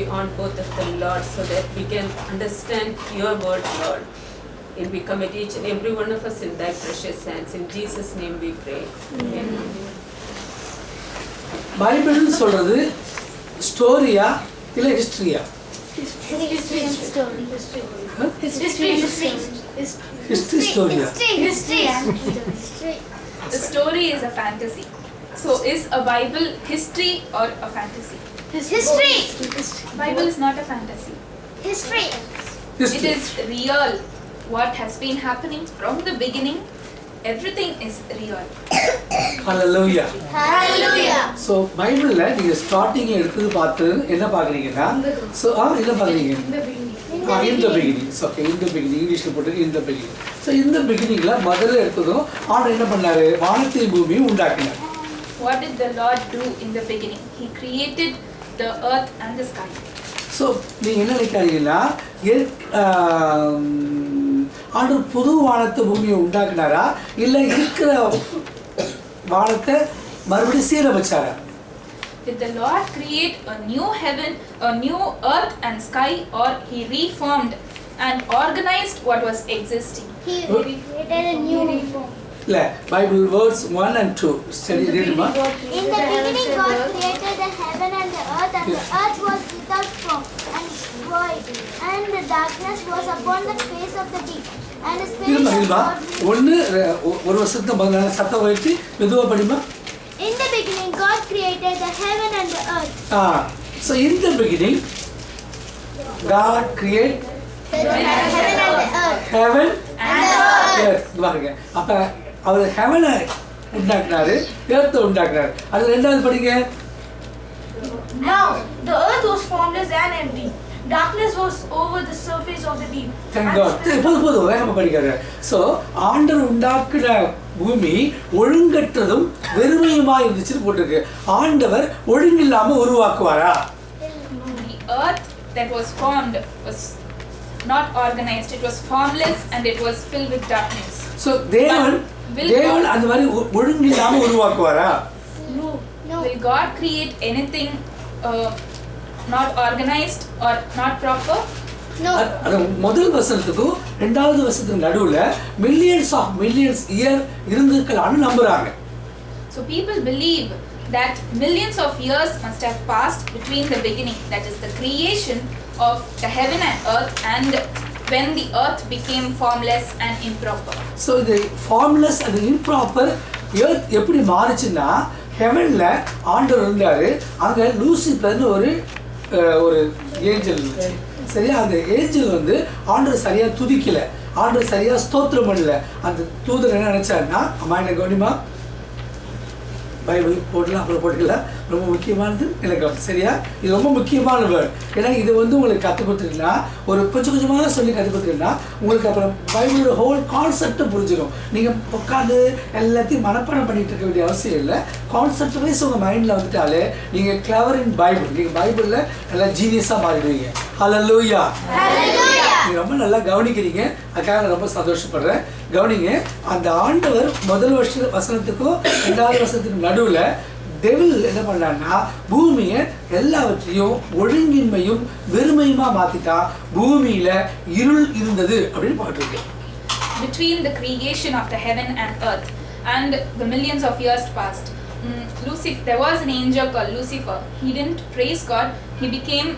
on both of them, Lord, so that we can understand your word, Lord. And we commit each and every one of us in thy precious hands. In Jesus' name we pray. Amen. Bible சொல்றது ஸ்டோரியா இல்ல ஹிஸ்டரியா? History and story. History ஸ்டோரியா? History and story. The story is a fantasy. So is a Bible history or a fantasy? History. Bible is not a fantasy. History. It is real. What has been happening from the beginning, everything is real. Hallelujah. Hallelujah. So பைபிளில் நீங்கள் ஸ்டார்டிங்கில் எடுத்தது பார்த்து என்ன பார்க்குறீங்கன்னா என்ன பார்க்குறீங்க? In the beginning. Okay, in the beginning. இங்கிலீஷில் போட்டு in the beginning. ஸோ இந்த பிகினிங்கில் முதல்ல எடுத்ததும் ஆண்டவர் என்ன பண்ணார்? வானத்தையும் பூமியும் உண்டாக்கினார். What did the Lord do in the beginning? He created the earth and the sky. So நீங்கள் என்ன நினைக்காதீங்கன்னா ஆண்டவர் புது வானத்தை பூமியை உண்டாக்குனாரா இல்லை இருக்கிற வானத்தை மறுபடியும் சீரமைச்சாரா? Did the Lord create a new heaven, a new earth and sky, or he reformed and organized what was existing? He created a new form. இல்லை பைபிள் வேர்ட்ஸ் 1 and 2 சரி ரீடுமா? In the beginning, God created the heaven and the earth was without form and void, and the darkness was upon the face of the deep. And the Spirit of இருமா God. ஒரு வருஷத்துக்கு முதல்ல சத்தம் வச்சு மெதுவாக படிமா. In the beginning, God created the heaven and the earth. So in the beginning, God created The heaven and the earth. heaven And the earth. பாருங்க அப்ப அவர் ஹெவனை உண்டாக்குனாரு, எர்த்தை உண்டாக்குனாரு. அது ரெண்டாவது படிங்க. Now the earth was formless and empty. Darkness was over the surface of the deep. Thank God. போதும் வேகமா படிக்காரு. So ஆண்டவர் உண்டாக்குன பூமி ஒழுங்கற்றதும் வெறுமையுமா இருந்துச்சுன்னு போட்டிருக்கு. ஆண்டவர் ஒழுங்கில்லாம உருவாக்குவாரா? The earth that was formed was not organized. It was formless and it was filled with darkness. So தேவன் அந்த மாதிரி ஒழுங்கில்லாம உருவாக்குவாரா? No. No. Will God create anything not organized or not proper? No. அது முதல் வசனத்துக்கும் ரெண்டாவது வசனத்துக்கு நடுவுல மில்லியன்ஸ் இயர் இருந்திருக்கலாம்னு நம்புறாங்க. So people believe that millions of years must have passed between the beginning, that is the creation of the heaven and earth, and when the earth became formless and improper. So இது formless and improper earth எப்படி மாறுச்சுன்னா ஹெவன்ல ஆண்டவர் இருந்தாரு, அங்க லூசிபர்னு ஒரு angel இருந்துச்சு. சரியா? அந்த angel வந்து ஆண்டவர் சரியா துதிக்கல, ஆண்டவர் சரியா ஸ்தோத்திரம் பண்ணல. அந்த தூதர் என்ன நினைச்சாருன்னா, அம்மா என்ன கவனிமா, பைபிள் போடலாம் அப்புறம் போட்டுக்கலாம், ரொம்ப முக்கியமானது எனக்கு சரியா? இது ரொம்ப முக்கியமான வேர்ட். ஏன்னா இது வந்து உங்களுக்கு கற்றுக் கொடுத்துருக்குன்னா ஒரு கொஞ்சமாக சொல்லி கற்றுக் கொடுத்துருக்குன்னா உங்களுக்கு அப்புறம் பைபிளோட ஹோல் கான்செப்டை புரிஞ்சிடும். நீங்கள் உட்காந்து எல்லாத்தையும் மனப்பாடம் பண்ணிட்டு இருக்க வேண்டிய அவசியம் இல்லை. கான்செப்ட் வைஸ் உங்கள் மைண்டில் வந்துட்டாலே நீங்கள் கிளவர் இன் பைபிள், நீங்கள் பைபிளில் நல்லா ஜீனியஸாக மாறிடுவீங்க. ஹல்லேலூயா. நீங்கள் ரொம்ப நல்லா கவனிக்கிறீங்க, அதுக்காக நான் ரொம்ப சந்தோஷப்படுறேன். கவனிங்க, அந்த ஆண்டவர் முதல் வசனத்துக்கும் ரெண்டாவது வசனத்துக்கும் நடுவில் டெவில் என்ன பண்ணான்னா பூமியை எல்லாவற்றையும் ஒழுங்கின்மையும் வெறுமையுமா மாத்திட்டா. பூமியில இருள் இருந்தது அப்படின்னு பாட்டுருக்கு. Between the creation of the heaven and earth and the millions of years passed, there was an angel called Lucifer. He didn't praise God. He became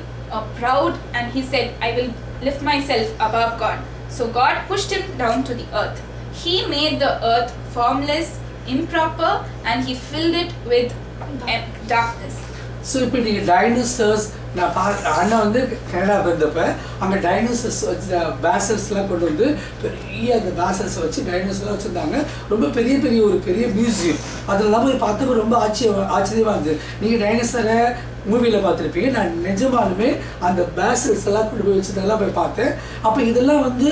proud and he said, I will lift myself above God. So God pushed him down to the earth. He made the earth formless, improper, and he filled it with darkness. So இப்போ நீங்கள் dinosaurs, நான் அண்ணா வந்து Canada போயிருந்தப்ப அங்கே dinosaurs வச்சு பேசல்ஸ்லாம் கொண்டு வந்து பெரிய அந்த பேசல்ஸை வச்சு டைனோசர்லாம் வச்சுருந்தாங்க. ரொம்ப பெரிய ஒரு பெரிய மியூசியம். அதெல்லாம் போய் பார்த்தப்ப ரொம்ப ஆச்சரியமாக இருந்தது. நீங்கள் டைனோசரை மூவியில் பார்த்துருப்பீங்க. நான் நிஜமாலுமே அந்த பேசல்ஸ் எல்லாம் கொண்டு போய் வச்சுட்டெல்லாம் போய் பார்த்தேன். அப்போ இதெல்லாம் வந்து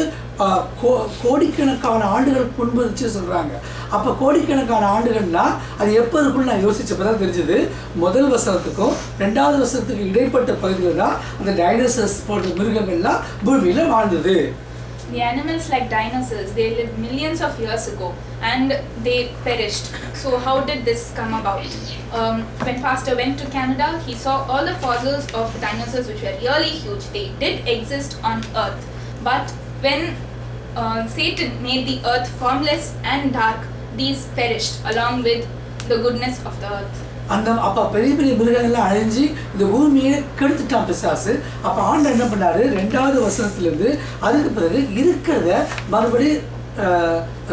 கோடிக்கணக்கான ஆண்டுகளுக்கு முன்பு வச்சு சொல்கிறாங்க. அப்போ கோடிக்கணக்கான ஆண்டுகள்னா அது எப்போ இருக்குன்னு நான் யோசிச்சப்போ தான் தெரிஞ்சது. முதல் வசனத்துக்கும் ரெண்டாவது வசனத்துக்கும் இடைப்பட்ட பகுதியில் தான் அந்த டைனோசர்ஸ் போன்ற மிருகங்கள்லாம் பூமியில் வாழ்ந்தது. The animals like dinosaurs, they lived millions of years ago and they perished. So how did this come about? When Pastor went to Canada, he saw all the fossils of the dinosaurs which were really huge. They did exist on Earth. But when Satan made the earth formless and dark, these perished along with the goodness of the earth. அந்த அப்போ பெரிய பெரிய மிருகங்கள்லாம் அழிஞ்சு இந்த பூமியை கெடுத்துட்டான் பிசாசு. அப்போ ஆண்டவர் என்ன பண்ணாரு, 2வது வசனத்துலேருந்து அதுக்கு பிறகு இருக்கிறத மறுபடியும்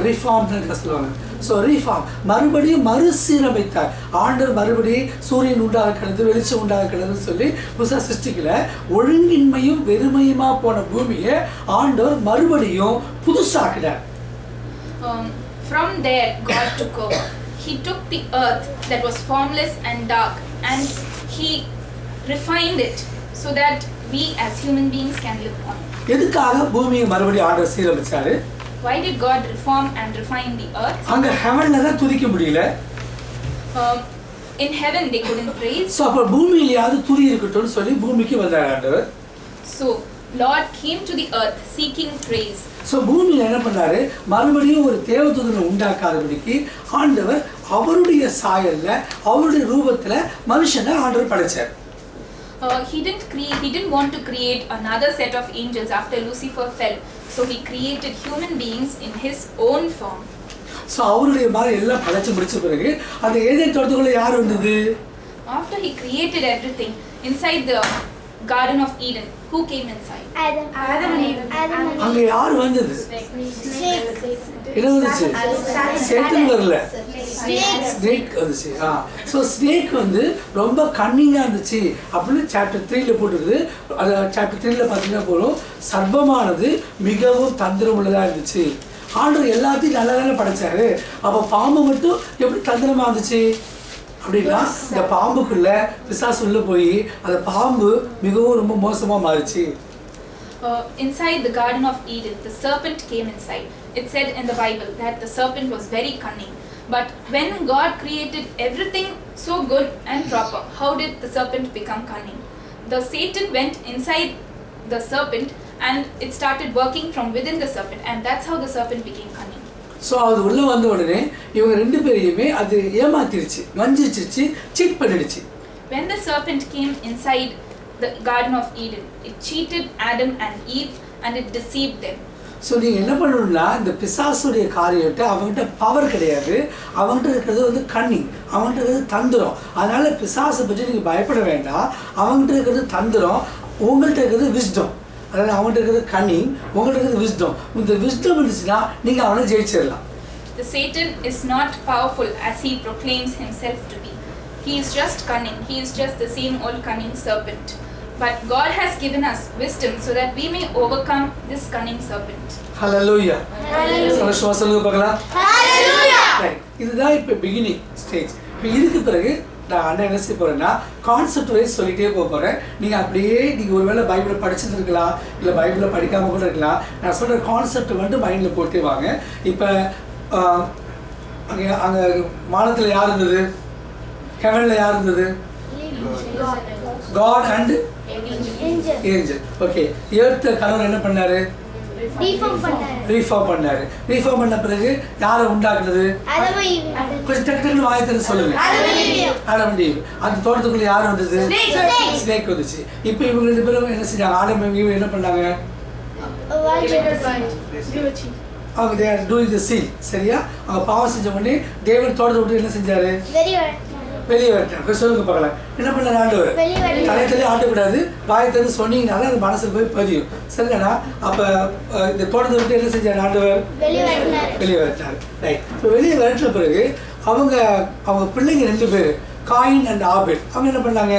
ரிஃபார்ம்னு சொல்லுவாங்க. ஸோ ரிஃபார்ம் மறுபடியும் மறுசீரமைத்தார் ஆண்டவர். மறுபடியும் சூரியன் உண்டாக கிடந்து வெளிச்சம் உண்டாக கிடந்துன்னு சொல்லி புதுசாக சிருஷ்டிக்கல. ஒழுங்கின்மையும் வெறுமையுமா போன பூமியை ஆண்டவர் மறுபடியும் புதுசாக்கினார். From there God took over. He took the earth that was formless and dark and he refined it so that we as human beings can live on. எதுக்காக பூமியை மறுபடியும் ஆண்டவர் சீரமைச்சாரு? Why did God reform and refine the earth? அங்க ஹெவன்ல தான் துதிக்க முடியல. In heaven they couldn't praise. So அப்போ பூமியிலேயாவது துதி இருக்கட்டும்னு சொல்லி பூமிக்கு வந்தார் ஆண்டவர். So Lord came to the earth seeking praise. So பூமியில் என்ன பண்ணாரு, மறுபடியும் ஒரு தேவதூதனை உண்டாக்காதபடிக்கு ஆண்டவர் அவருடைய சாயல்ல அவருடைய ரூபத்துல மனுஷனை ஆண்டவர் படைச்சார். He didn't want to create another set of angels after Lucifer fell. So he created human beings in his own form. So அவருடைய மாதிரி எல்லாம் படைச்சு முடிச்ச பிறகு அந்த ஏதேன் தோட்டத்துக்குள்ள யார் வந்தது? After he created everything inside the Garden of Eden, who came inside? Adam. அங்க யார் வந்தது? என்ன வந்துச்சு? சேட்டன் வரல, ஸ்னேக் வந்துச்சு. ஸோ ஸ்னேக் வந்து ரொம்ப கன்னிங்காக இருந்துச்சு அப்படின்னு சாப்டர் 3ல போட்டுருது. அது சாப்டர் 3ல பார்த்தீங்கன்னா போகிறோம், சர்ப்பமானது மிகவும் தந்திரம் உள்ளதாக இருந்துச்சு. ஆண்டவர் எல்லாத்தையும் நல்லா தானே படைச்சாரு. அப்போ பாம்பு மட்டும் எப்படி தந்திரமாக இருந்துச்சு அப்படின்னா, இந்த பாம்புக்குள்ள பிசாசு உள்ள போய் அந்த பாம்பு மிகவும் ரொம்ப மோசமாக மாறிச்சு. Inside the Garden of Eden, the serpent came inside. It said in the Bible that the serpent was very cunning. But when God created everything so good and proper, how did the serpent become cunning? The Satan went inside the serpent and it started working from within the serpent, and that's how the serpent became cunning. So அது உள்ளே வந்த உடனே இவங்க 2 பேரையுமே அது ஏமாத்திருச்சு, வஞ்சிச்சிருச்சு, seat பண்ணிடுச்சு. When the serpent came inside the Garden of Eden, it cheated Adam and Eve and it deceived them. So நீங்கள் என்ன பண்ணணும்னா, இந்த பிசாசுடைய காரியத்தை அவங்ககிட்ட பவர் கிடையாது, அவங்ககிட்ட இருக்கிறது வந்து கன்னிங், அவங்ககிட்ட இருக்கிறது தந்திரம். அதனால பிசாசை பற்றி நீங்கள் பயப்பட வேண்டாம். அவங்ககிட்ட இருக்கிறது தந்திரம், உங்கள்கிட்ட இருக்கிறது விஸ்டம். அதாவது அவங்ககிட்ட இருக்கிறது கன்னிங், உங்கள்கிட்ட இருக்கிறது விஸ்டம். இந்த விஸ்டம் இருந்துச்சுன்னா நீங்கள் அவனை ஜெயிச்சிடலாம். The Satan is not powerful as he proclaims himself to be. He is just cunning. He is just the same old cunning serpent. But God has given us wisdom so that we may overcome this cunning serpent. ஹல்லேலூயா. சந்தோஷமா சொல்லுங்க பார்க்கலாம். Hallelujah. Right, இதுதான் இப்போ beginning stage. இப்போ இதுக்கு பிறகு நான் அண்ணன் என்ன செய்ய போகிறேன்னா, கான்செப்ட் வைஸ் சொல்லிகிட்டே போக போகிறேன். நீங்கள் அப்படியே நீங்கள் ஒருவேளை பைபிளை படிச்சுருக்கலாம், இல்லை பைபிளை படிக்காமல் கூட இருக்கலாம். நான் சொல்கிற கான்செப்ட் வந்து மைண்டில் போட்டே வாங்க. இப்போ அங்கே அங்கே வானத்தில் யார் இருந்தது? ஹெவனில் யார் இருந்தது? God and angel. Okay, earth கடவுள் என்ன பண்ணாரு? ரீஃபார்ம் பண்ணாரு. ரீஃபார்ம் பண்ண பிறகு யாரை உண்டாக்குனது? கொஞ்சம் டக்கு டக்குன்னு வாயத்தின்னு சொல்லுங்க. Adam and eve. அந்த தோட்டத்துக்குள்ள யார் வந்தது? ஸ்னேக் வந்துச்சு. இப்போ இவங்க 2 பேரும் என்ன செஞ்சாங்க? ஆடம் ஈவ் என்ன பண்ணாங்க? அவங்க they are doing the sin. சரியா? அவங்க பாவம் செஞ்ச உடனே தேவன் தோட்டத்தை விட்டு என்ன செஞ்சாரு? வெளியே வரட்டார். சொல்லுங்க பார்க்கலாம். என்ன பண்ணாரு ஆண்டவர்? தலையிலே ஆட்டக்கூடாது, வாயத்திலிருந்து சொன்னீங்கனால அது மனசுல போய் பதியும். சரிதானா? அப்போ இந்த தோட்டத்தை விட்டு என்ன செஞ்சார் ஆண்டவர்? வெளியே வரட்டார். ரைட். இப்போ வெளியே வரட்ட பிறகு அவங்க பிள்ளைங்க 2 பேர், காயின் அண்ட் ஆபேல், அவங்க என்ன பண்ணாங்க?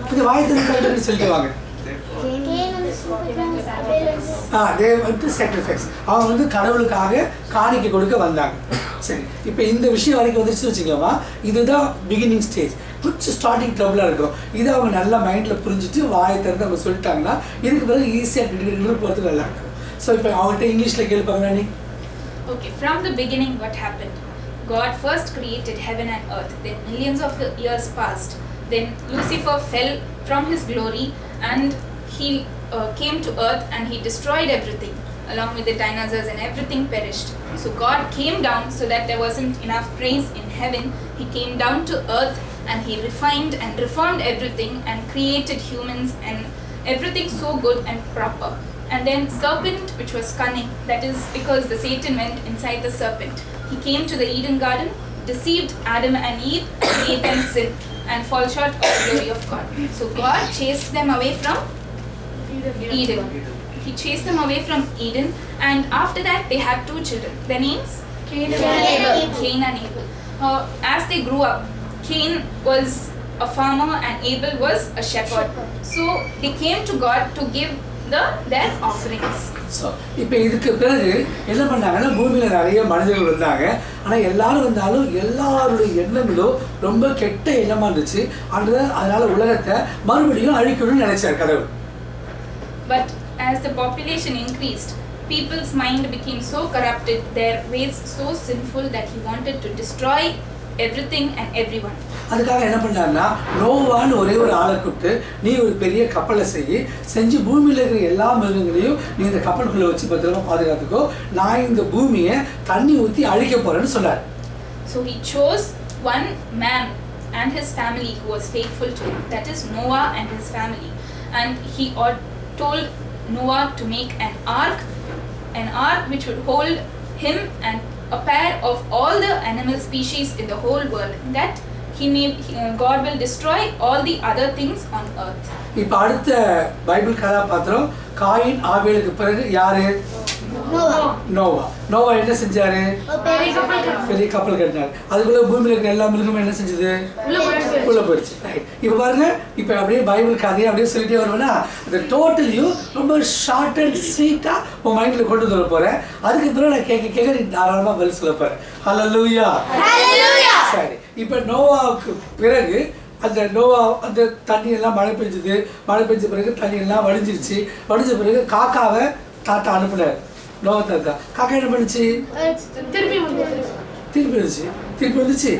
கொஞ்சம் வாயத்திலிருந்து கரெக்டாக சொல்லிட்டு வாங்க. they went to sacrifice. அவங்க வந்து கடவுளுக்காக காணிக்கை கொடுக்க வந்தாங்க. சரி, இப்போ இந்த விஷயம் வரைக்கும் வந்துச்சு வச்சுக்கலாமா, இதுதான் பிகினிங் ஸ்டேஜ். கொஞ்சம் ஸ்டார்டிங் ட்ரபிளாக இருக்கும். இதை அவங்க நல்லா மைண்டில் புரிஞ்சுட்டு வாயை திறந்து அவங்க சொல்லிட்டாங்கன்னா இதுக்கு பிறகு ஈஸியாக போகிறது நல்லா இருக்கும். ஸோ இப்போ அவங்கள்ட்ட இங்கிலீஷில் கேள்விப்பாங்க நீ. Okay, from the beginning what happened? God first created heaven and earth. Then millions of years passed. Then Lucifer fell from his glory and he came to earth and he destroyed everything along with the dinosaurs, and everything perished. So God came down so that there wasn't enough praise in heaven. He came down to earth and he refined and reformed everything and created humans and everything so good and proper. And then serpent, which was cunning, that is because the Satan went inside the serpent. He came to the Eden garden, deceived Adam and Eve, and made them sin and fall short of the glory of God. So God chased them away from Eden. He chased them away from Eden, and after that they had 2 children. Their names? Cain and Abel. As they grew up, Cain was a farmer and Abel was a shepherd. So they came to God to give their offerings. So இப்போ இதுக்கு பிறகு என்ன பண்ணாங்கன்னா பூமியில் நிறைய மனிதர்கள் வந்தாங்க. ஆனால் எல்லாரும் வந்தாலும் எல்லாருடைய எண்ணங்களும் ரொம்ப கெட்ட எண்ணமாக இருந்துச்சு. அதனால உலகத்தை மறுபடியும் அழிக்கணும்னு நினைச்சார் கடவுள். But as the population increased, people's mind became so corrupted, their ways so sinful, that he wanted to destroy everything and everyone. அதுக்காக என்ன பண்ணாருன்னா நோவான்னு ஒரே ஒரு ஆளை கூப்பிட்டு நீ ஒரு பெரிய கப்பலை செஞ்சு பூமியில் இருக்கிற எல்லா மிருகங்களையும் நீ இந்த கப்பலுக்குள்ளே வச்சு பத்திரமா பாதுகாத்துக்கோ, நான் இந்த பூமியை தண்ணி ஊற்றி அழிக்க போறேன்னு சொன்னார். So he chose one man and his family who was faithful to him, that is Noah and his family, and he told Noah to make an ark which would hold him and a pair of all the animal species in the whole world, that God will destroy all the other things on earth. இப்போ அடுத்த Bible கதாபாத்திரம் coin ஆபேலுக்கு பிறகு யாரு? நோவா என்ன செஞ்சாரு? பெரிய கப்பல் கட்டினார். அதுக்குள்ள பூமியில் இருக்கிற எல்லா மிருகமும் என்ன செஞ்சது? உள்ள போயிடுச்சு. இப்போ பாருங்க, இப்போ அப்படியே பைபிள் கதையை அப்படியே சொல்லிட்டே வருவேன்னா இந்த டோட்டலையும் ரொம்ப ஷார்ட் அண்ட் ஸ்வீட்டா உன் மைண்ட்ல கொண்டு வர போறேன். அதுக்கு பிறகு நான் கேட்க நீ தாராளமா பதில் சொல்ல போறேன். ஹல்லேலூயா. சரி, இப்போ நோவாவுக்கு பிறகு அந்த தண்ணி எல்லாம் மழை பெஞ்ச பிறகு தண்ணி எல்லாம் வடிஞ்ச பிறகு காக்காவை தாத்தா அனுப்புனார். நோவா தாத்தா காக்கா என்ன பண்ணுச்சு? திருப்பி வந்துச்சு.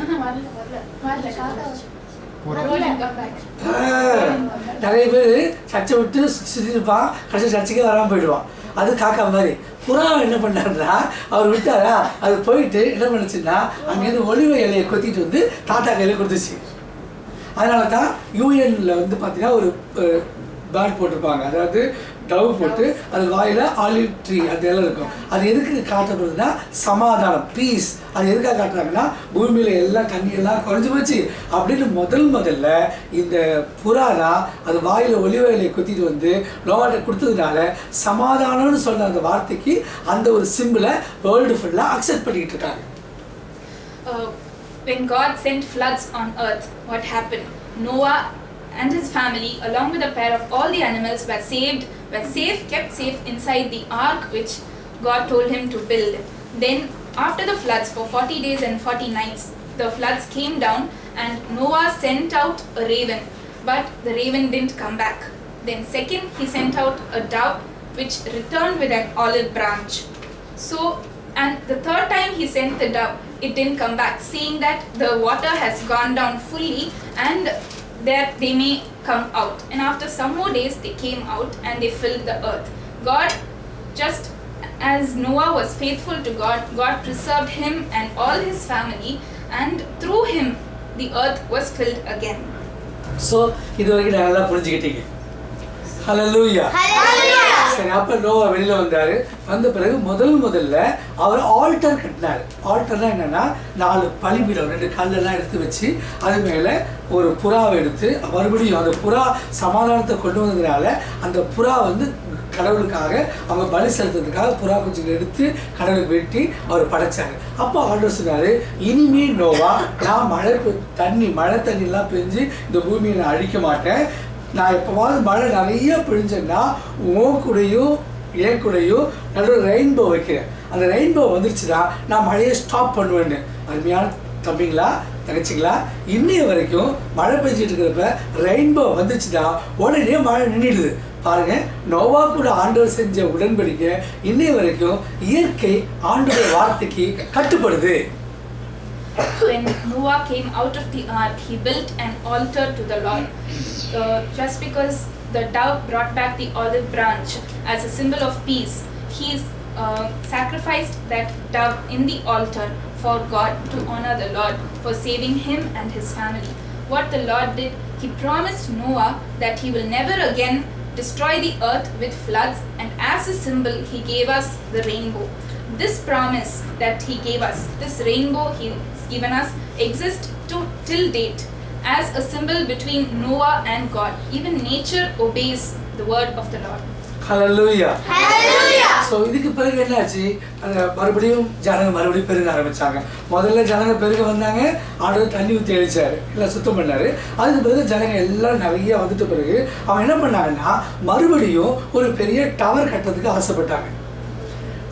நிறைய பேர் சர்ச்சை விட்டு சுற்றிருப்பான், கடைசி சர்ச்சைக்கே வராமல் போயிடுவான். அது காக்கா மாதிரி. புறா என்ன பண்ணாருன்னா அவர் விட்டாரா, அது போயிட்டு என்ன பண்ணுச்சுன்னா அங்கேருந்து ஒலிவ இலையை கொத்திட்டு வந்து தாத்தா கையில் கொடுத்துச்சு. அதனால தான் யூஎன்ல வந்து பார்த்தீங்கன்னா ஒரு பேட் போட்டிருப்பாங்க, அதாவது டவ் போட்டு அது வாயில் ஆலிவ் ட்ரீ அந்த எல்லாம் இருக்கும். அது எதுக்கு காட்டப்படுதுன்னா சமாதானம், பீஸ். அது எதுக்காக காட்டுறாங்கன்னா பூமியில் எல்லாம் தண்ணியெல்லாம் குறைஞ்சி போச்சு அப்படின்னு முதல்ல இந்த புறானா அது வாயில் ஒலிவ இலையை கொத்திட்டு வந்து நோவாட்ட கொடுத்ததுனால சமாதானம்னு சொன்ன அந்த வார்த்தைக்கு அந்த ஒரு சிம்பிளை வேர்ல்டு ஃபுல்லாக அக்செப்ட் பண்ணிக்கிட்டு இருக்காங்க. When God sent floods on earth, what happened? Noah and his family, along with a pair of all the animals, were kept safe inside the ark which God told him to build. Then after the floods, for 40 days and 40 nights, the floods came down and Noah sent out a raven, but the raven didn't come back. Then second, he sent out a dove which returned with an olive branch. So, and the third time he sent the dove, it didn't come back, seeing that the water has gone down fully and that they may come out. And after some more days they came out and they filled the earth. God, just as Noah was faithful to God, God preserved him and all his family, and through him the earth was filled again. So இது வரைக்கும் நல்லா புரிஞ்சுக்கிட்டீங்க. ஹல்லேலூயா. சரி, அப்போ நோவா வெளியில் வந்த பிறகு முதல்ல அவர் ஆல்டர் கட்டினார். ஆல்டர்னா என்னன்னா 4 பலிபீடம் 2 கல்லெல்லாம் எடுத்து வச்சு அது மேலே ஒரு புறாவை எடுத்து மறுபடியும் அந்த புறா சமாதானத்தை கொண்டு வந்ததுனால அந்த புறா வந்து கடவுளுக்காக அவங்க பலி செலுத்துறதுக்காக புறா குஞ்சுகளை எடுத்து கடவுளுக்கு வெட்டி அவர் படைச்சாரு. அப்போ ஆண்டவர் சொன்னாரு, இனிமே நோவா நான் மழை தண்ணிலாம் பெஞ்சு இந்த பூமியை நான் அழிக்க மாட்டேன். நான் எப்போவாவது மழை நிறைய பிழிஞ்சேன்னா உன் கூடையும் என் கூடையும் நடுவில் ரெயின்போ வைக்கிறேன். அந்த ரெயின்போ வந்துருச்சுன்னா நான் மழையை ஸ்டாப் பண்ணுவேன்னு. அருமையான தம்பிங்களா தங்கச்சிங்களா, இன்னைய வரைக்கும் மழை பெஞ்சிட்டு இருக்கிறப்ப ரெயின்போ வந்துச்சுன்னா உடனே மழை நின்றுடுது. பாருங்க, நோவா கூட ஆண்டவர் செஞ்ச உடன்படிக்கை இன்னைய வரைக்கும் இயற்கை ஆண்டவர் வார்த்தைக்கு கட்டுப்படுது. When Noah came out of the ark, he built an altar to the Lord. just because the dove brought back the olive branch as a symbol of peace, he sacrificed that dove in the altar for God to honor the Lord for saving him and his family. What the Lord did, he promised Noah that he will never again destroy the earth with floods, and as a symbol he gave us the rainbow. This promise that he gave us, this rainbow he's given us, exists till date as a symbol between Noah and God. Even nature obeys the word of the Lord. Hallelujah. Hallelujah. So இதுக்கு பிறகு என்னாச்சு, அந்த மறுபடியும் ஜனங்க மறுபடியும் பெருக ஆரம்பிச்சாங்க. முதல்ல ஜனங்க பெருக வந்தாங்க, ஆண்டவர் தண்ணி ஊற்றி அழிச்சாரு, எல்லாம் சுத்தம் பண்ணாரு. அதுக்கு பிறகு ஜனங்க எல்லாம் நிறைய வந்துட்ட பிறகு அவங்க என்ன பண்ணாங்கன்னா மறுபடியும் ஒரு பெரிய டவர் கட்டுறதுக்கு ஆசைப்பட்டாங்க.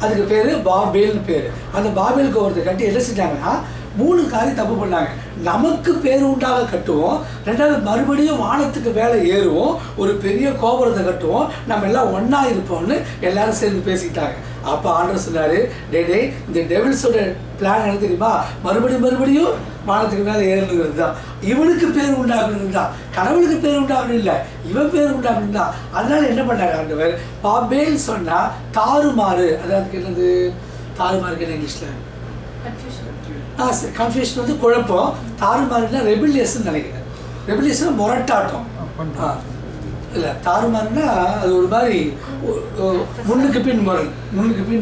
அதுக்கு பேர் பாபேல்னு பேர். அந்த பாபேல் கோபுரத்தை கட்டி என்ன செஞ்சாங்கன்னா 3 காரியம் தப்பு பண்ணாங்க. நமக்கு பேர் உண்டாக கட்டுவோம், ரெண்டாவது மறுபடியும் வானத்துக்கு மேலே ஏறுவோம், ஒரு பெரிய கோபுரத்தை கட்டுவோம், நம்ம எல்லாம் ஒன்றா இருப்போம்னு எல்லாரும் சேர்ந்து பேசிக்கிட்டாங்க. அப்போ ஆண்டவர் சொன்னார், டே இந்த டெவில்ஸோட பிளான் என்ன தெரியுமா, மறுபடியும் வானத்துக்கு மேலே ஏறணுங்கிறது தான். இவனுக்கு பேர் உண்டாகணும் தான், கடவுளுக்கு பேர் உண்டாகணும் இல்லை, இவன் பேர் உண்டாகணும் தான். அதனால என்ன பண்ணாங்க ஆண்டவர், பாபேல் சொன்னால் தாறுமாறு, அதாவது என்னது தாறுமாறுக்கு என்ன இங்கிலீஷில் கன்ஃபியூஷன் வந்து குழப்பம், தாறுமாறுனா ரெபிலியஸ்ன்னு நினைக்கிறேன். ரெபிலியஸ்னா முரட்டாட்டம். இல்லை தாறுமாறுனா அது ஒரு மாதிரி முன்னுக்கு பின்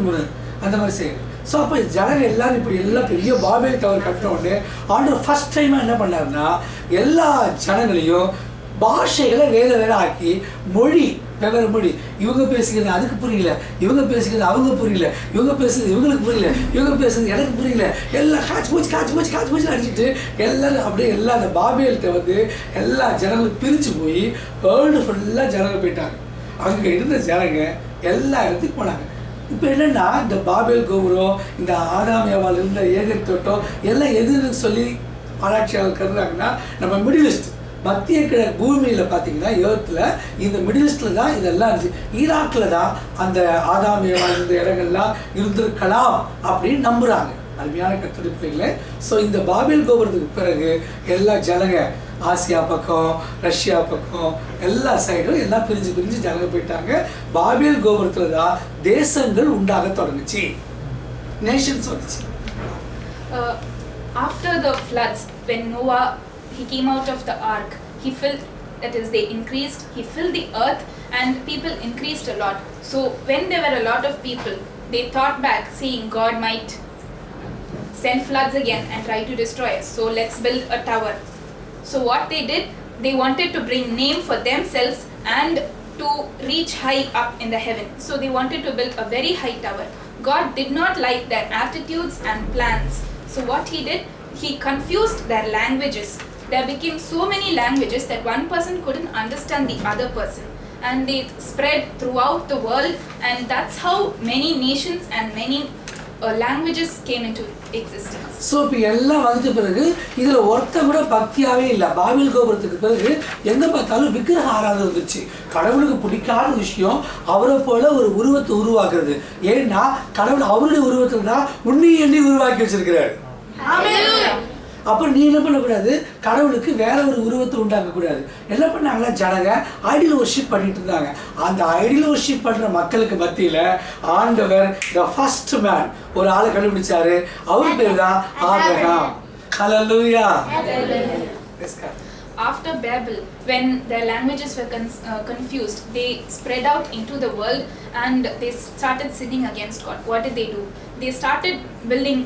முரண் அந்த மாதிரி செய்யுது. ஸோ அப்போ ஜனங்க எல்லாரும் இப்படி எல்லாம் பெரிய பாபேல் டவர் கட்டின உடனே ஆண்டவர் ஃபர்ஸ்ட் டைமாக என்ன பண்ணாருன்னா எல்லா ஜனங்களையும் பாஷைகளை வேற ஆக்கி மொழி வெவ்வேறு மொழி, இவங்க பேசிக்கிறது அதுக்கு புரியல, இவங்க பேசிக்கிறது அவங்க புரியல, இவங்க பேசுறது இவங்களுக்கு புரியல, இவங்க பேசுறது எனக்கு புரியல, எல்லாம் காய்ச்சி போச்சு அடிச்சுட்டு எல்லாரும் அப்படியே எல்லாம் அந்த பாபேல்கிட்ட வந்து எல்லா ஜனங்களும் பிரித்து போய் வேர்ல்டு ஃபுல்லாக ஜனங்க போயிட்டாங்க. அங்கே இருந்த ஜனங்க எல்லா இடத்துக்கு போனாங்க. இப்போ என்னென்னா இந்த பாபேல் கோபுரம், இந்த ஆதாம் ஏவாள் இருந்த ஏதேன் தோட்டம் எல்லாம் எதுன்னு சொல்லி ஆராய்ச்சியாளர் கருதுறாங்கன்னா நம்ம மிடில் ஈஸ்ட் மத்திய கிழக்கு பூமியில் பார்த்தீங்கன்னா ஏர்த்தில் இந்த மிடில் ஈஸ்டில் தான் இதெல்லாம் இருந்துச்சு. ஈராக்கில் தான் அந்த ஆதாம் ஏவாள் இருந்த இடங்கள்லாம் இருந்திருக்கலாம் அப்படின்னு நம்புகிறாங்க அருமையான கர்த்தருடைய பிள்ளைகளே. ஸோ இந்த பாபேல் கோபுரத்துக்கு பிறகு எல்லா ஜனங்க ஆசியா பக்கம், ரஷ்யா பக்கம், எல்லா சைடும் எல்லாம் பிரிஞ்சு ஜனங்க போயிட்டாங்க. பாபேல் கோபுரத்தில் தான் தேசங்கள் உண்டாக தொடங்குச்சு, நேஷன்ஸ் வந்துச்சு. After the floods, when Noah he came out of the ark, he filled, that is they increased, he filled the earth and people increased a lot. So when there were a lot of people, they thought back saying God might send floods again and try to destroy us, so let's build a tower. So what they did, they wanted to bring name for themselves and to reach high up in the heaven. So they wanted to build a very high tower. God did not like their attitudes and plans. So what he did, he confused their languages. There became so many languages that one person couldn't understand the other person, and they spread throughout the world, and that's how many nations and many languages came into existence. So இப்போ எல்லாம் வந்துட்ட பிறகு இதில் ஒருத்த கூட பக்தியாகவே இல்லை. பாபேல் கோபுரத்துக்கு பிறகு எங்கே பார்த்தாலும் விக்கிரக ஆராதனை வந்துச்சு. கடவுளுக்கு பிடிக்காத விஷயம் அவரை போல ஒரு உருவத்தை உருவாக்குறது. ஏன்னா கடவுள் அவருடைய உருவத்தில் தான் உன்னை உருவாக்கி வச்சிருக்கிறார். அப்போ நீ என்ன பண்ணக்கூடாது, கடவுளுக்கு வேற ஒரு உருவத்தை உண்டாக்கக்கூடாது. என்ன பண்ணாங்களா ஜனங்க ஐடியல் வர்ஷிப் பண்ணிட்டு இருந்தாங்க. அந்த ஐடியல் வர்ஷிப் பண்ணுற மக்களுக்கு மத்தியில் ஆண்டவர் த ஃபர்ஸ்ட் மேன் ஒரு ஆளை கண்டுபிடிச்சாரு. அவர் பேர் தான் Abraham. Hallelujah. After Babel, when their languages were confused, they spread out into the world and they started sinning against God. What did they do? They started building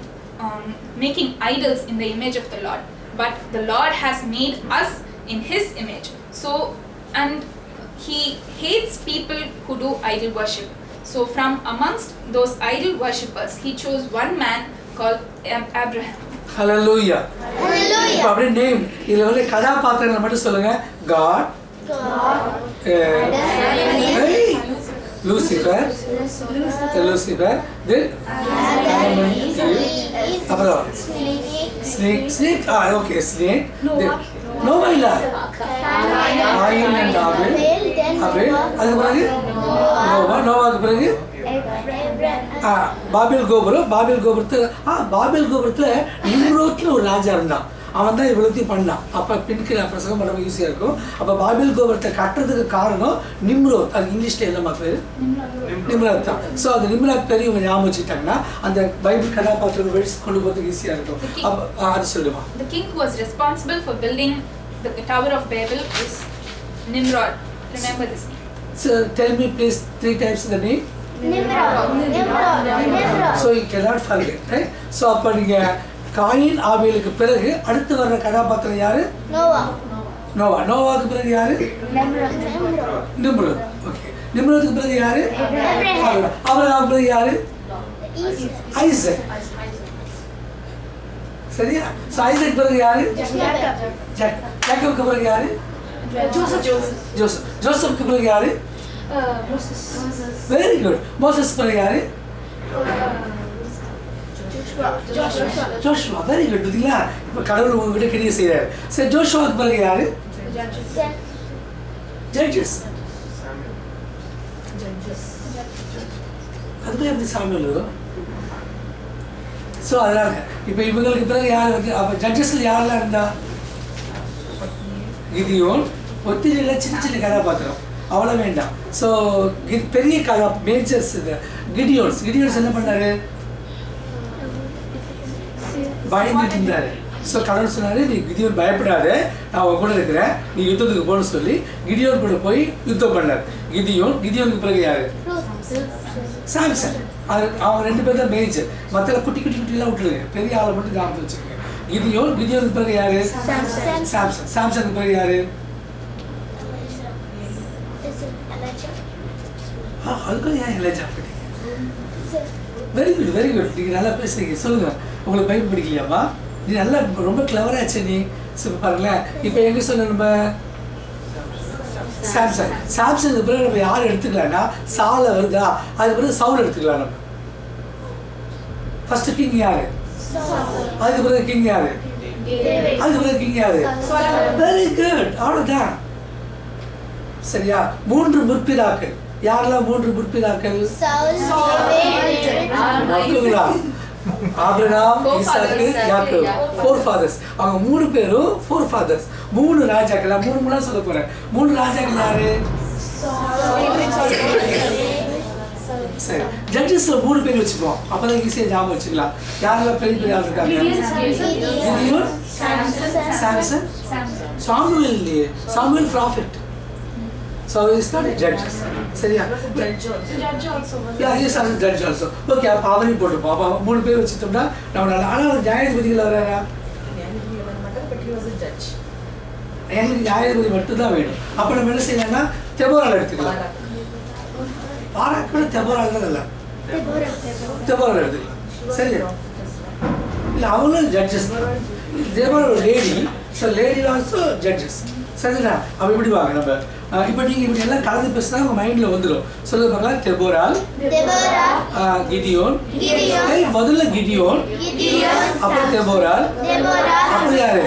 making idols in the image of the Lord, but the Lord has made us in his image. So, and he hates people who do idol worship. So from amongst those idol worshippers, he chose one man called Abraham. Hallelujah. இப்போ அப்படியே name இதில் வந்து கதாபாத்திரங்களை மட்டும் சொல்லுங்க. God, Lucifer, அப்புறம் snake, okay snake, Noah இல்ல, coin and ஆபேல், அதுக்கு பிறகு நோவாக்கு பிறகு பாபேல் கோபுரம். பாபேல் கோபுரத்தில் நிம்ரோத்னு ஒரு ராஜா இருந்தான். அவன் தான் இவ்வளோத்தையும் பண்ணான். அப்போ பின்னுக்கு நான் பிரசங்கம் பண்ண ஈஸியாக இருக்கும். அப்போ பாபில் கோபுரத்தை கட்டுறதுக்கு காரணம் நிம்ரோத். அது இங்கிலீஷில் என்னம்மா பேர்? நிம்ராத் தான். ஸோ அந்த நிம்ராத் பேர் இவங்க ஞாபகம் வச்சுக்கிட்டாங்கன்னா அந்த பைபிள் கதாபாத்திரம் வெளிச்சு கொண்டு போகிறதுக்கு ஈஸியாக இருக்கும். அப்போ அது சொல்லுமா. The king who was responsible for building the Tower of Babel is Nimrod. Remember this name. So tell me please 3 times the name. Nimrod. So you cannot forget, right? So அப்போ நீங்கள் காயின் ஆபேலுக்கு பிறகு அடுத்து வர்ற கதாபாத்திரம் யாரு? நோவா. நோவாவுக்கு பிறகு யாரு? Nimrod. Okay. நிம்ரோதுக்கு பிறகு யாரு? ஆபிரகாமுக்கு பிறகு யாரு? ஐசக். சரியா? ஸோ ஐசக் பிறகு யாரு? ஜாக்கபுக்கு பிறகு யாரு? ஜோசப்க்கு பிறகு யாரு? Very good. மோசஸ் பிறகு யாரு? ஜோஷுவா. Very good. பார்த்தீங்களா? இப்போ கடவுள் உங்ககிட்ட கிரியை செய்கிறாரு. சரி, ஜோஷுவாவுக்கு பிறகு யாரு? ஜட்ஜஸ். அதுக்கு எப்படி சாமியல் வரும்? ஸோ அதனால இப்போ இவங்களுக்கு பிறகு யார் வந்து அப்போ ஜட்ஜஸில் யாரெல்லாம் இருந்தா? கிதியோன். ஒத்திரியில் சின்ன சின்ன கதாபாத்திரம் அவ்வளோ வேண்டாம். ஸோ பெரிய கதா மேஜர்ஸ் இது கிடியோன்ஸ் என்ன பண்ணாரு? பயந்துட்டு இருந்தாரு. ஸோ கடவுள் சொன்னாரு, நீ கிதியோன் பயப்படாத, நான் உன் கூட இருக்கிறேன், நீ யுத்தத்துக்கு போகணும்னு சொல்லி கிதியோன் கூட போய் யுத்தம் பண்ணார். கிதியோனுக்கு பிறகு யாரு? சாம்சன். அது அவங்க 2 பேர் தான் மேஜர். மற்ற குட்டி குட்டிலாம் விட்டுருங்க, பெரிய ஆளை மட்டும் ஞாபகம் வச்சுக்கோங்க. கிதியோனுக்கு பிறகு யாரு? சாம்சனுக்கு பிறகு யாரு? அதுக்கும் ஏன் எலஜா படிங்க? Very good. நீங்கள் நல்லா பேசுறீங்க. சொல்லுங்க, உங்களுக்கு பைபிள் பிடிக்கலையாமா? நீ நல்லா ரொம்ப கிளவராச்சு நீ. இப்போ பாருங்களேன், இப்போ எங்கே சொன்ன நம்ம சாம்சனுக்கு பிறகு நம்ம யார் எடுத்துக்கலாம்னா சாலை வருதா, அதுக்கு பிறகு சவுல் எடுத்துக்கலாம். நம்ம ஃபர்ஸ்ட் கிங் யாரு? அதுக்கு பிறகு கிங் யாரு? அதுக்கு பிறகு கிங் யாரு? Very good. அவ்வளோதான். சரியா? 3 முற்பிதாக்கள். யாரெல்லாம் 3 முற்பிதாக்கள்? ஆபிரகாம், ஈசாக்கு, யாக்கோபு. 4 fathers. அவங்க 3 பேரும் 4 fathers. 3 ராஜாக்கள். 3 சொல்ல போறேன். 3 ராஜாக்கள் யாரு? சரி, ஜட்ஜஸ்ல 3 பேர் வச்சுப்போம். அப்பதான் ஈஸியா ஞாபகம் வச்சுக்கலாம். யாரெல்லாம் பெரிய ஆள் இருக்காங்க? கிதியோன், சாம்சன், சாமுவேல் இல்லையே. Samuel prophet. So it's not a judge. சரியா? Judge also. Yeah, yes, I'm a judge also. Okay, அப்போ அவரையும் போட்டுப்போம். அப்போ 3 பேர் வச்சுட்டோம்னா நம்ம நல்லா. ஆனால் ஒரு நியாயாதிபதிகள் வர்றாரா? எங்களுக்கு நியாயாதிபதி மட்டும்தான் வேணும். அப்போ நம்ம என்ன செய்யலாம்னா தெபோரால் எடுத்துக்கலாம். பாராக்கூட தெபோரால் தான் நல்லா. தெபோரால் எடுத்துக்கலாம். சரியா? இல்லை, அவங்களும் ஜட்ஜஸ் தான். தெபோரா ஒரு lady. So lady also judges. சரிங்களா? அப்போ இப்படி வாங்க நம்ம. இப்போ நீங்கள் இப்படி எல்லாம் கலந்து பேசினா உங்கள் மைண்டில் வந்துடும். சொல்லுங்க பார்க்கலாம். தெபோரால், கிதியோன். முதல்ல கிதியோன், அப்புறம் தெபோரால், அப்புறம் யாரு?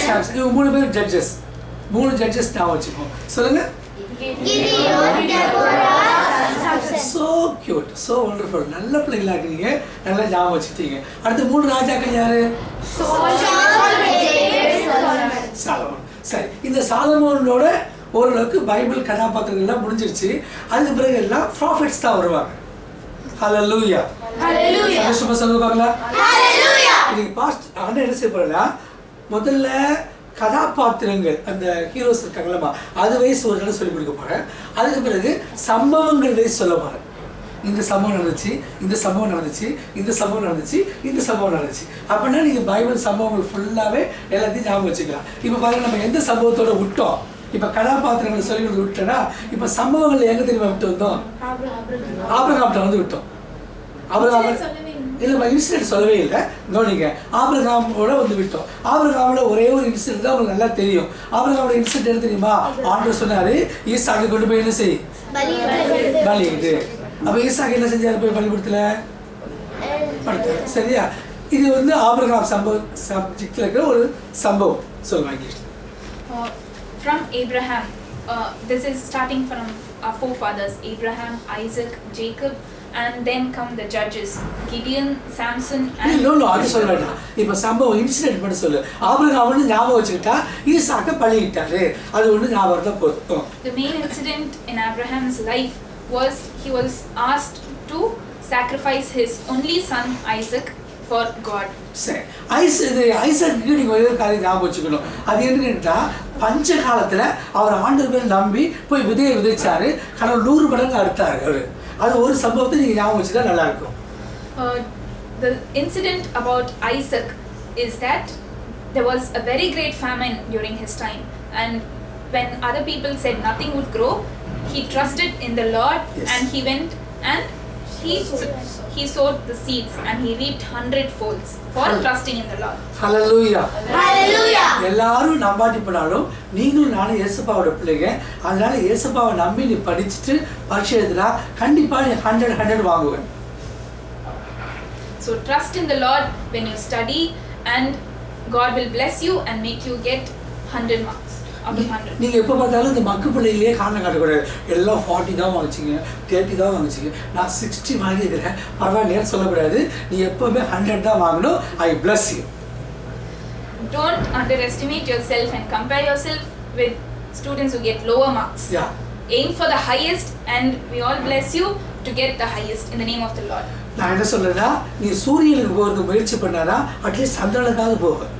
சாம்சன். இவங்க 3 பேர் ஜட்ஜஸ். 3 ஜட்ஜஸ் நான் வச்சுக்கோம். சொல்லுங்க. So cute, so wonderful. நல்ல பிள்ளைகளா இருக்கீங்க. நல்லா ஞாபகம் வச்சுட்டீங்க. அடுத்து 3 ராஜாக்கள் யாரு? சாலமோன். சரி, இந்த சாலமோனோட ஓரளவுக்கு பைபிள் கதாபாத்திரங்கள்லாம் முடிஞ்சிருச்சு. அதுக்கு பிறகு எல்லாம் ப்ராஃபிட்ஸ் தான் வருவாங்க. ஹல்லேலூயா. சந்தோஷமா சொல்லுங்க பார்க்கலாம். இன்னைக்கு பாஸ்ட் அண்ணன் என்ன செய்ய போறேன்னா, முதல்ல கதாபாத்திரங்கள் அந்த ஹீரோஸ் இருக்காங்களா அது வயசு ஒரு இடம் சொல்லி கொடுக்க போகிறேன். அதுக்கு பிறகு சம்பவங்கள் வயசு சொல்ல போகிறேன். இந்த சம்பவம் நடந்துச்சு, இந்த சம்பவம் நடந்துச்சு, இந்த சம்பவம் நடந்துச்சு, இந்த சம்பவம் நடந்துச்சு. அப்படின்னா நீங்கள் பைபிள் சம்பவங்கள் ஃபுல்லாகவே எல்லாத்தையும் ஞாபகம் வச்சுக்கலாம். இப்போ பாருங்கள், நம்ம எந்த சம்பவத்தோட விட்டோம்? இப்போ கதாபாத்திரங்களை சொல்லி கொடுத்து விட்டோன்னா, இப்போ சம்பவங்கள் எங்கே தெரியுமா விட்டு வந்தோம்? ஆபிரகாம்கிட்ட வந்து விட்டோம். ஆபிரகாம் இல்லை, இன்சிடென்ட் சொல்லவே இல்லை. கவனிங்க, ஆபிரகாமோட வந்து விட்டோம். ஆபிரகாமோட ஒரே ஒரு இன்சிடென்ட் தான் உங்களுக்கு நல்லா தெரியும். ஆபிரகாமோட இன்சிடென்ட் என்ன தெரியுமா? ஆண்டவர் சொன்னாரு, ஈசாக்கை கொண்டு போய் என்ன செய்? பலியிடு. அப்போ ஈசாக்கு என்ன செஞ்சாரு? போய் பலிபடுத்தல படுத்த. சரியா? இது வந்து ஆபிரகாம் சப்ஜெக்ட்ல இருக்கிற ஒரு சம்பவம். சொல்லுவாங்க. From Abraham, this is starting from our forefathers, Abraham, Isaac, Jacob, and then come the judges, Gideon, Samson, and இல்லை அது சொல்ல வேண்டாம். இப்போ சம்பவம் இன்சிடென்ட் மட்டும் சொல்லு. ஆபிரகாம் வந்து ஞாபகம் வச்சுக்கிட்டா ஈசாக்கை பலியிட்டாரு, அது ஒன்று ஞாபகம் தான் போதும். The main incident in Abraham's life was he was asked to sacrifice his only son Isaac for God. சரி, ஐசக்கு நீங்கள் ஒரே காரியம் ஞாபகம் வச்சுக்கணும். அது என்னன்னா பஞ்ச காலத்தில் அவர் ஆண்டவர் பேர் நம்பி போய் விதையை விதைச்சாரு, கடவுள் 100 மடங்கு அறுத்தாரு அவர். அது ஒரு சம்பவத்தை நீங்கள் ஞாபகம் வச்சுட்டா நல்லா இருக்கும். The incident about Isaac is that there was a very great famine during his time, and when other people said nothing would grow, he trusted in the Lord. Yes. And he went and he sowed the seeds and he reaped 100-folds for trusting in the Lord. Hallelujah. Hallelujah. எல்லாரும் நம்பாட்டி போனாலும் நீங்களும் நானும் இயேசுப்பாவோட பிள்ளைங்க. அதனால இயேசுப்பாவை நம்பி நீ படிச்சுட்டு பரீட்சை எழுதுனா கண்டிப்பாக நீ 100 வாங்குவேன். So trust in the Lord when you study, and God will bless you and make you get 100 marks out of 100. நீங்க எப்போ பார்த்தாலும் இந்த மக்கு பிள்ளைகளே காரணம் காட்டக்கூடாது. எல்லாம் 40 தான் வாங்கிச்சிங்க, 30 தான் வாங்கிச்சிங்க, நான் 60 வாங்கிக்கிறேன் பரவாயில்லையான்னு சொல்லக்கூடாது. நீ எப்பவுமே 100 தான் வாங்கணும். ஐ bless you. Don't underestimate yourself and compare yourself with students who get lower marks. Yeah. Aim for the highest, and we all bless you to get the highest in the name of the Lord. நான் என்ன சொல்றேன்னா, நீ சூரியனுக்கு போகிறதுக்கு முயற்சி பண்ணானா at least சந்திரனுக்காவது போவேன்.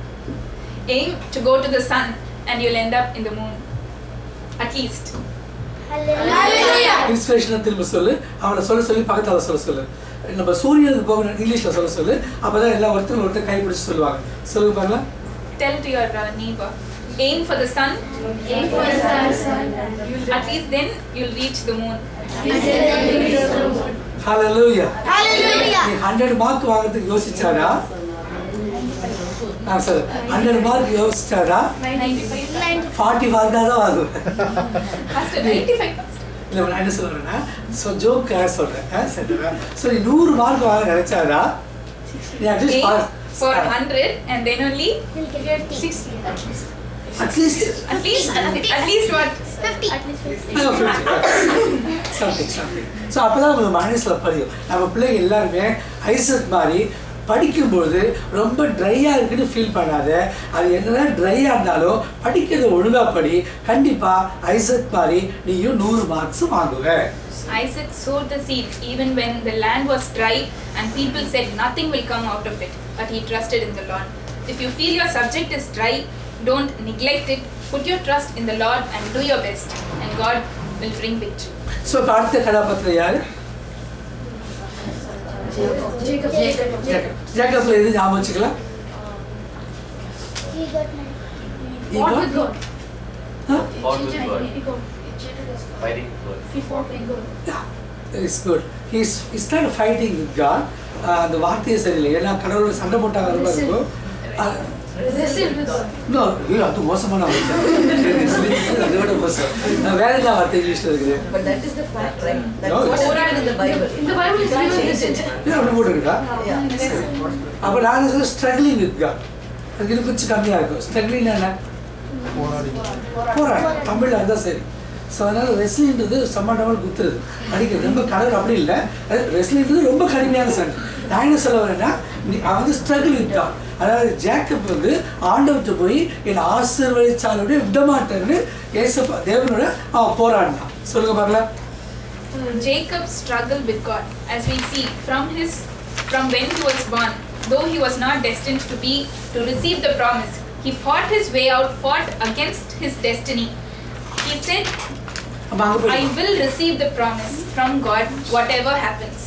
Aim to go to the sun and you'll end up in the moon. At least. Hallelujah. இன்ஸ்பிரேஷனை திரும்ப சொல்லு. அவனை சொல்லி பக்கத்தால் சொல்லு. நம்ம சூரியனுக்கு போகணும் இங்கிலீஷில் சொல்லு. அப்பதான் எல்லா ஒருத்தர் கைப்பிடிச்சு சொல்லுவாங்க. சொல்லுங்க பாருங்க. Tell to your neighbor. Aim for the sun. Aim for the sun. At least then you'll reach the moon. Hallelujah. Hallelujah. நீ 100 மார்க் வாங்குறதுக்கு யோசிச்சாரா? சார் 100 மார்க் யோசிச்சாரா? 95. 40 மார்க் தான் வாங்குவேன். First 95. இல்லை நான் என்ன சொல்கிறேன்னா, ஜோக்காக சொல்கிறேன். சரிங்களா? ஸோ நீ 100 மார்க் வாங்க நினைச்சாரா? நீ at least Aim pass for 100 and then only He'll get 60. At least at least what? 50. Something. So அப்போ தான் நம்ம மனசில் பதியும். நம்ம பிள்ளைங்க எல்லாருமே ஐசக் மாதிரி படிக்கும்போது ரொம்ப ட்ரையாக இருக்குன்னு ஃபீல் பண்ணாத. அது என்னதான் ட்ரையாக இருந்தாலும் படிக்கிறத ஒழுங்காக படி. கண்டிப்பாக ஐசக் மாதிரி நீயும் 100 மார்க்ஸ் வாங்குவேன். Isaac sowed the seeds even when the land was dry and people said nothing will come out of it, but he trusted in the Lord. If you feel your subject is dry, don't neglect it. Put your trust in the Lord and do your best, and God will bring victory. So இப்போ அடுத்த கதாபாத்திரம் யார்? ஜேக்கப்ல எது ஞாபகம் வச்சுக்கலாம்? He got 90. Fought with God. Fought with God. Fighting with God. He fought with God. Yeah, it's good. He's not fighting with God. அந்த வார்த்தையே சரியில்லை. ஏன்னா கடவுளோட சண்டை போட்டாங்க ரொம்ப இருக்கும். Wrestled with God. No, அது மோசமான வார்த்தை. அதோட மோசம். வேற என்ன வார்த்தை இங்கிலீஷ்ல இருக்குது? But that is the fact, right? That's No, what it's- is written in the Bible. In the Bible, it's You can't written change this. it. ஏன் அப்படி போட்டுருக்கா? Yeah. அப்போ நான் சொல்ல ஸ்ட்ரகிளிங் வித் காட். அது இது கொஞ்சம் கம்மியாக இருக்கும். ஸ்ட்ரகிளிங் என்ன? போராட்டம். தமிழில் அதுதான் சரி. ஸோ அதனால் ரெஸ்லிங்கிறது சம்மண்டமாக குத்துறது அடிக்கிறது ரொம்ப கடவுள் அப்படி இல்லை. அது ரெஸ்லிங்கிறது ரொம்ப கடுமையான சண்டை. நான் என்ன சொல்ல வரேன்னா, அவன் வந்து ஸ்ட்ரகிள் வித் காட். அதாவது ஜேக்கப் வந்து ஆண்டவர்கிட்ட போய் என்னை ஆசீர்வதிச்சாலோட விட மாட்டேன்னு ஏசப்பா தேவனோட அவன் போராடினான். சொல்லுங்க பார்க்கலாம். Jacob struggled with God, as we see from when he was born. Though he was not destined to receive the promise, he fought his way out, fought against his destiny. He said, அப்போ அங்கே I போய் will receive the promise from God, whatever happens.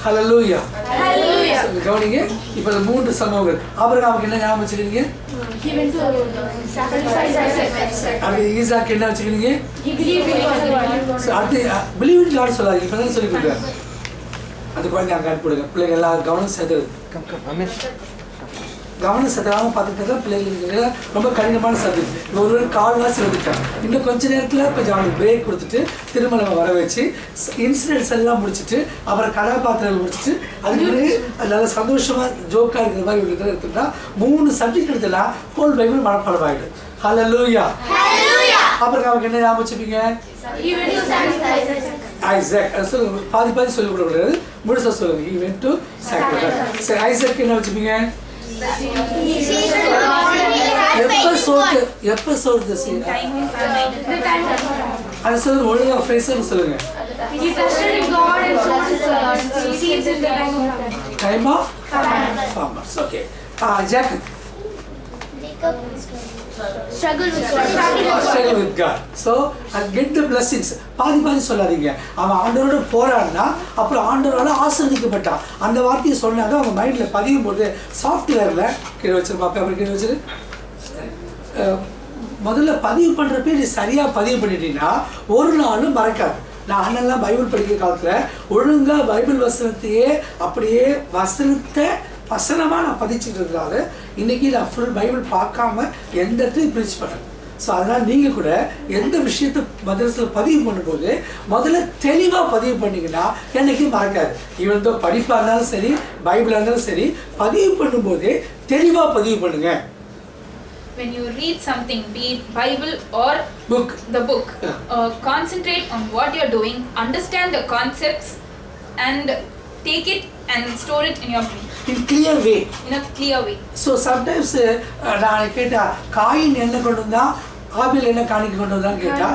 Hallelujah. Hallelujah. கவனிங்க. இப்போ இந்த 3 சம்பவங்கள் ஆபிரகாமுக்கு என்ன ஞாபகம் வச்சுக்கிறீங்க? He went to sacrifice Isaac. அடுத்து ஈசாக்கு என்ன வச்சுக்கிறீங்க? He believed in God. அடுத்து பிலீவ் இன் காட் சொல்லாதீங்க. இப்போ தான் சொல்லி கொடுக்குறாரு. அது குழந்தை அங்கே அனுப்பிடுங்க. பிள்ளைங்க எல்லாம் கவனம் செலுத்துறது. கவனம் செலுத்தாமல் பார்த்துட்டு தான் பிள்ளைங்களுக்கு ரொம்ப கடினமான சப்ஜெக்ட். ஒரு கால்வாசி வந்துட்டான். இன்னும் கொஞ்ச நேரத்தில் இப்போ அவனுக்கு பிரேக் கொடுத்துட்டு திரும்ப நம்ம வர வச்சு இன்சிடென்ட்ஸ் எல்லாம் முடிச்சுட்டு அப்புறம் கதாபாத்திரங்கள் முடிச்சுட்டு அதுக்கு பிறகு நல்லா சந்தோஷமாக ஜோக்காக இருக்கிற மாதிரி ஒரு இதில் எடுத்துட்டா 3 சப்ஜெக்ட் எடுத்துலாம் ஹோல் பைபிள் மனப்பாடம் ஆகிடும். ஹல்லேலூயா. Hallelujah. ஆபிரகாமுக்கு என்ன ஞாபகம் வச்சுப்பீங்க? ஐசக். சொல்லுங்க, பாதி சொல்லிக் கொடுக்கூடாது, முழுசா சொல்லுங்க. He went to sacrifice. சரி, ஐசக் என்ன வச்சுப்பீங்க? எப்ப சொல்றது அது சொல்லுங்க, ஒழுங்கா ஃப்ரேஸ் சொல்லுங்க. He trusted in God and sowed his seeds in the time of farmers. Okay. Jacob. Struggle with God. So, get the blessings. பாதி சொல்லாதீங்க. அவன் ஆண்டவரோட போராடினா அப்புறம் ஆண்டவரால ஆசீர்வதிக்கப்பட்டான். அந்த வார்த்தையை சொன்னாங்க அவங்க மைண்ட்ல பதியும் போது சாஃப்ட்வேர்ல கீழே வச்சிருப்பா, பேப்பர் கீழே வச்சிரு. முதல்ல பதிவு பண்றப்ப நீ சரியா பதிவு பண்ணிட்டீங்கன்னா ஒரு நாளும் மறக்காது. நான் அண்ணெல்லாம் பைபிள் படிக்கிற காலத்தில் ஒழுங்காக பைபிள் வசனத்தையே அப்படியே வசனமாக நான் பதிச்சுக்கிறதுனால இன்றைக்கி நான் ஃபுல் பைபிள் பார்க்காம எந்த இடத்துலையும் ப்ரீச் பண்ணேன். ஸோ அதனால் நீங்கள் கூட எந்த விஷயத்தை மதரசில் பதிவு பண்ணும்போது முதல்ல தெளிவாக பதிவு பண்ணிங்கன்னா என்றைக்கும் மறக்காது. ஈவன் தோ படிப்பாக இருந்தாலும் சரி, பைபிளாக இருந்தாலும் சரி, பதிவு பண்ணும்போதே தெளிவாக பதிவு பண்ணுங்கள். When you read something, be it Bible or the book, concentrate on what you're doing, understand the concepts and take it and store it in your brain. In clear way. In a clear way. So sometimes நான் கேட்டா coin என்ன கொண்டு வந்தா, ஆபேல் என்ன காணிக்கை கொண்டு வந்தான்னு கேட்டா,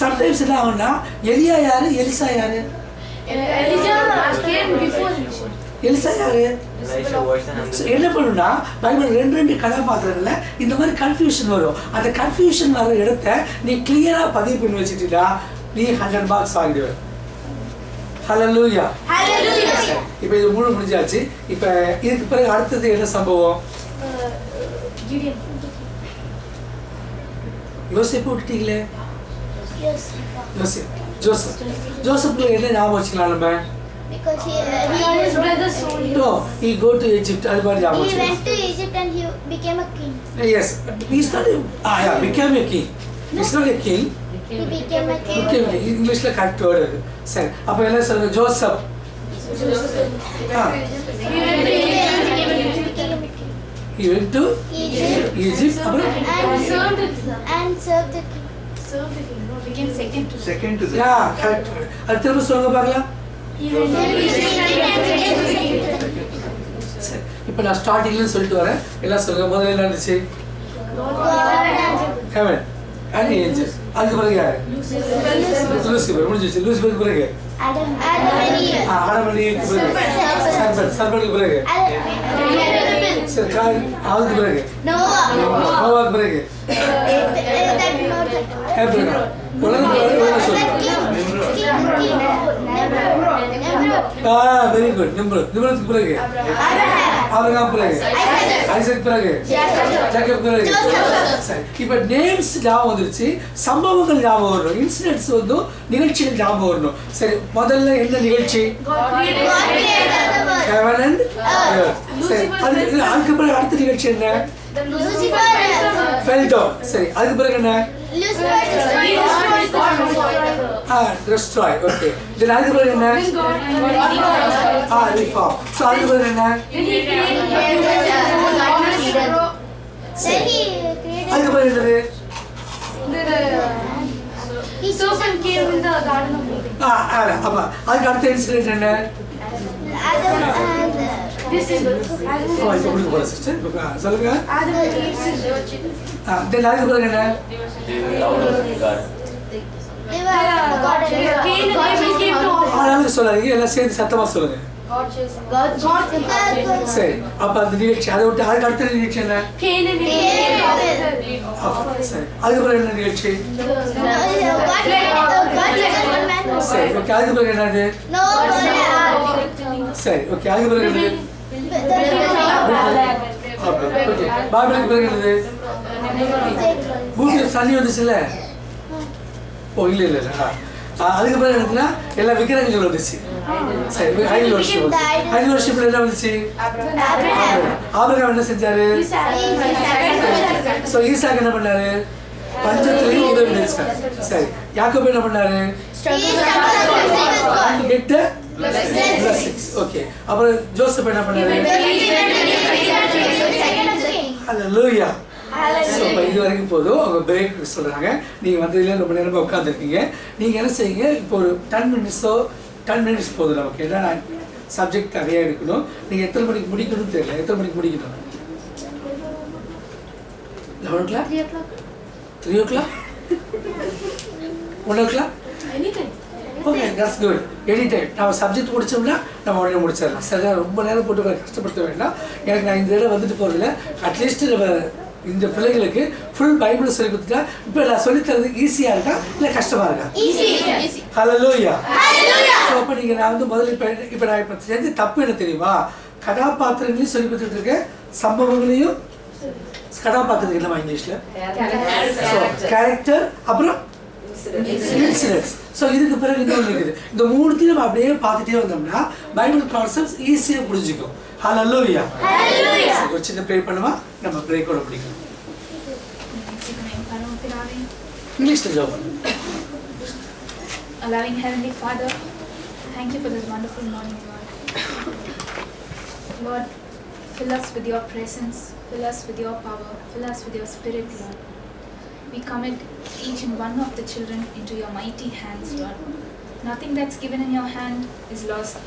sometimes என்ன ஆகும்னா எலியா யாரு, எலிசா யாரு? எலிசா யாரு? என்ன பண்ணுனா பைபிள் ரெண்டு கதாபாத்திரங்கள்ல இந்த மாதிரி கன்ஃபியூஷன் வரும். அந்த கன்ஃபியூஷன் வர இடத்த நீ கிளியரா பதிவு பண்ணி வச்சுட்டா நீ 100 மார்க்ஸ் வாங்கிடுவ. ஹல்லேலூயா. இப்போ இது முடிஞ்சாச்சு. இப்போ இதுக்கு பிறகு அடுத்தது என்ன சம்பவம்? யோசேப்பு விட்டுட்டீங்களே. ஜோசப்ல என்ன ஞாபகம் வச்சுக்கலாம் நம்ம? Because his brothers sold him. No, he go to Egypt. He went to Egypt and he became a king. Yes, he's not became a king. He's not a king. He became a king. English la correct word. Sir, appo ella solra Joseph. He went to Egypt and served the king. No, became second to the Yeah, correct. Adu thirumba solunga paakalam. இப்போ நான் ஸ்டார்டிங்ல சொல்லிட்டு வரேன். எல்லாம் சொல்லுங்க. முதல்ல என்ன இருந்துச்சு? Heaven and angels. அதுக்கு பிறகு யாரு? லூசிபர். முடிஞ்சிச்சு. லூசிபருக்கு பிறகு ஆடம் and eve சர்பனுக்கு பிறகு சரி, அதுக்கு பிறகு நோவாக்கு பிறகு ஆபிரகாம். உலகம் சொல்லுங்க. Very good. நிம்ரோதுக்கு பிறகு ஆபிரகாம் பிறகு ஐசக் பிறகு ஜேக்கப் பிறகு. சரி, இப்போ நேம்ஸ் ஞாபகம் வந்துருச்சு, சம்பவங்கள் ஞாபகம் வரணும், இன்சிடென்ட்ஸ் வந்து நிகழ்ச்சிகள் ஞாபகம் வரணும். சரி, முதல்ல என்ன நிகழ்ச்சி? Heaven and earth. சரி, அதுக்கு பிறகு அடுத்த நிகழ்ச்சி என்ன? Fell down. சரி, அதுக்கு பிறகு என்ன? Destroy. Okay. Then அதுக்கு பிறகு என்ன? Reform. So அதுக்கு பிறகு என்ன? அதுக்கு பிறகு என்னது? serpent came in the garden of Eden. அப்ப அதுக்கு அடுத்த இன்சிடென்ட் என்ன? This is இப்போ கொடுக்க போற சிஸ்டர் சொல்லுங்க. Adam and Eve sinned. தென் அதுக்கு பிறகு என்ன? Cain and Abel came to offer. ஆனாலும் சொல்லாதீங்க, எல்லாம் சேர்ந்து சத்தமா சொல்லுங்க. சரி, அப்ப அந்த நிகழ்ச்சி அதை விட்டு அதுக்கு அடுத்த நிகழ்ச்சி என்ன? Cain and Abel came to offer. சரி, அதுக்கு பிறகு என்ன நிகழ்ச்சி? சரி, ஓகே, அதுக்கு பிறகு என்னது? சரி, ஓகே, அதுக்கு பிறகு என்னது? ஓகே, பாபிலுக்கு பிறகு என்னது? பூமியில் தண்ணி வந்துச்சுல்ல? ஓ இல்லை இல்லை இல்லை. அதுக்கு பிறகு என்னதுன்னா எல்லா விக்கிரகங்கள் வந்துச்சு. சரி, ஐடியல் வர்ஷிப். ஐடியல் வர்ஷிப்ல என்ன வந்துச்சு? ஆபிரகாம் என்ன செஞ்சாரு? சோ ஈசாக்கு என்ன பண்ணாரு? பஞ்சத்திலையும் உதவி நினைச்சாரு. சரி, யாக்கோபு என்ன பண்ணாரு? கெட்ட blessings. Okay. அப்புறம் ஜோசப் என்ன பண்ணாரு? Hallelujah. ஸோ இப்போ இது வரைக்கும் போதும் அவங்க பிரேக் சொல்கிறாங்க. நீங்கள் வந்ததுலேயே ரொம்ப நேரமாக உட்காந்துருக்கீங்க. நீங்கள் என்ன செய்யுங்க, இப்போ ஒரு 10 minutes போதும் நமக்கு. ஏன்னா நான் சப்ஜெக்ட் நிறையா எடுக்கணும். நீங்கள் எத்தனை மணிக்கு முடிக்கணும்னு தெரியல. எத்தனை மணிக்கு முடிக்கணும்? 11 o'clock? 3 o'clock? 1 o'clock? Anytime. Okay, that's good. Any time நம்ம சப்ஜெக்ட் முடிச்சோம்னா நம்ம உடனே முடிச்சிடலாம். சரியா? ரொம்ப நேரம் போட்டு கஷ்டப்படுத்த வேண்டாம். எனக்கு நான் இந்த இடம் வந்துட்டு போகிறதில்ல. அட்லீஸ்ட் நம்ம இந்த பிள்ளைகளுக்கு ஃபுல் பைபிள் சொல்லி கொடுத்துட்டா இப்போ நான் சொல்லித்தரது ஈஸியாக இருக்கா இல்லை கஷ்டமாக இருக்கா? ஹல்லேலூயா. ஸோ அப்போ நீங்கள் நான் வந்து முதல்ல இப்போ நான் இப்போ செஞ்ச தப்பு என்ன தெரியுமா? கதாபாத்திரங்களையும் சொல்லி கொடுத்துட்டு இருக்கேன், சம்பவங்களையும். கதாபாத்திரத்துக்கு என்னமா இங்கிலீஷில்? கேரக்டர், அப்புறம் இன்சிடென்ட்ஸ். ஸோ இதுக்கு பிறகு இன்னொன்று இருக்குது. இந்த மூணுத்தையும் நம்ம அப்படியே பார்த்துட்டே வந்தோம்னா பைபிள் கான்செப்ட்ஸ் ஈஸியாக புரிஞ்சுக்கும். ஹல்லேலூயா. ஒரு சின்ன ப்ரே பண்ணுமா, நம்ம பிரேக்கோட பிடிக்கணும். இங்கிலீஷில் ஜாப் பண்ணுங்க. Loving Heavenly Father, thank you for this wonderful morning, Lord. Lord, fill us with your presence, fill us with your power, fill us with your spirit, Lord. We commit each and one of the children into your mighty hands, Lord. Nothing that's given in your hand is lost.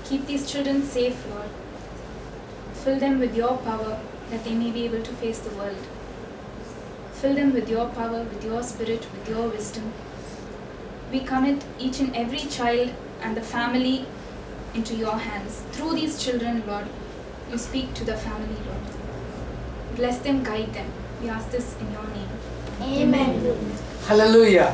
Keep these children safe, Lord. Fill them with your power that they may be able to face the world. Fill them with your power, with your spirit, with your wisdom. We commit each and every child and the family into your hands. Through these children, Lord, you speak to the family, Lord. Bless them, guide them. We ask this in your name. Amen. Hallelujah.